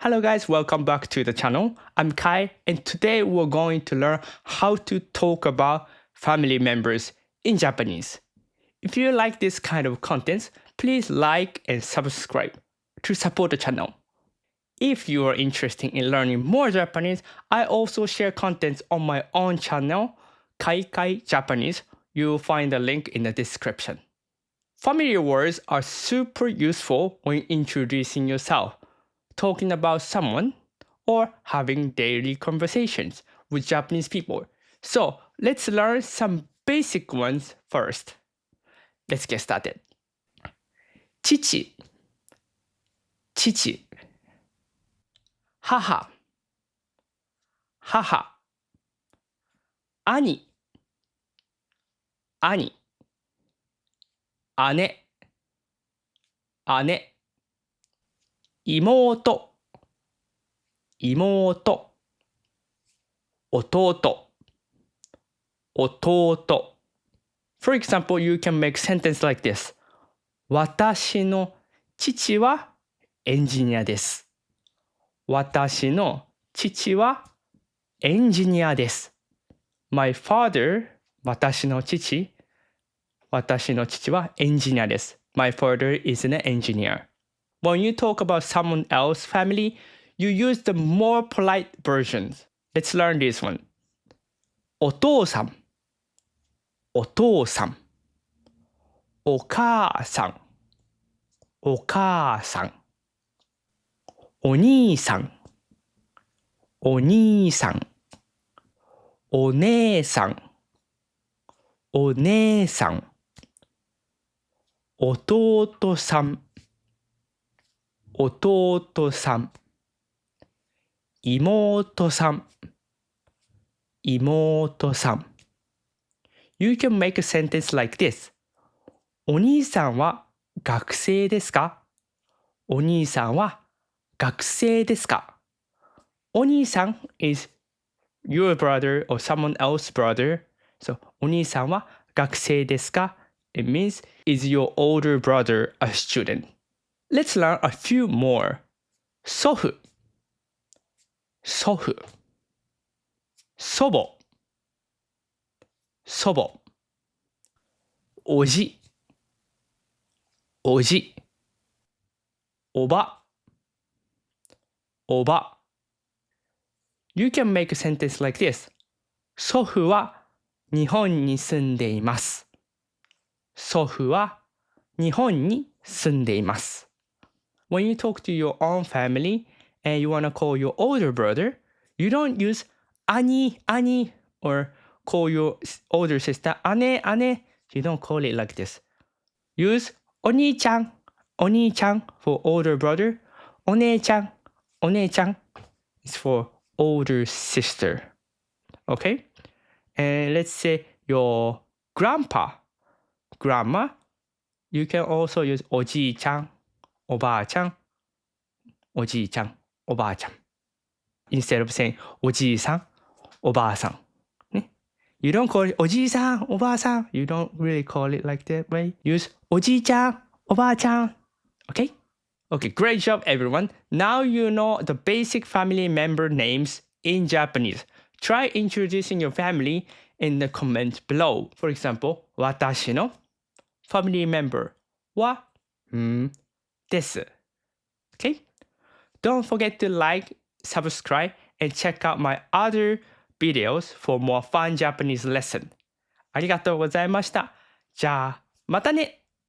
Hello guys, welcome back to the channel. I'm Kai and today we're going to learn how to talk about family members in Japanese. If you like this kind of content, please like and subscribe to support the channel. If you are interested in learning more Japanese, I also share content on my own channel, Kai Kai Japanese. You'll find the link in the description. Familiar words are super useful when introducing yourself, talking about someone, or having daily conversations with Japanese people. So let's learn some basic ones first. Let's get started. 父、父、母、母、兄、兄、姉、姉、妹、妹、弟、弟。For example, you can make sentence like this. 私の父はエンジニアです。私の父はエンジニアです。My father, 私の父はエンジニアです。My father is an engineer. When you talk about someone else's family, you use the more polite versions. Let's learn this one. お父さん、お父さん、お母さん、お母さん、お兄さん、お兄さん、お姉さん、お姉さん、弟さん、弟さん、妹さん、妹さん。You can make a sentence like this. お兄さんは学生ですか？お兄さんは学生ですか？お兄さん is your brother or someone else's brother. So お兄さんは学生ですか？ It means is your older brother a student? Let's learn a few more. 祖父、祖父、祖母、祖母、おじ、おじ、おば、おば。You can make a sentence like this. 祖父は日本に住んでいます。祖父は日本に住んでいます。When you talk to your own family and you want to call your older brother, you don't use 兄、兄 or call your older sister 姉、姉. You don't call it like this. Use お兄ちゃん、お兄ちゃん for older brother. お姉ちゃん、お姉ちゃん is for older sister. Okay? And let's say your grandpa, grandma, you can also use おじいちゃん、おばあちゃん、おじいちゃん、おばあちゃん。Instead of saying おじいさん、おばあさん。ね。You don't call it おじいさん、おばあさん。You don't really call it like that way. Use おじいちゃん、おばあちゃん。Okay? Okay, great job everyone. Now you know the basic family member names in Japanese. Try introducing your family in the comment below. For example, 私の family member はです。Okay? Don't forget to like, subscribe, and check out my other videos for more fun Japanese lesson. ありがとうございました。じゃあ、またね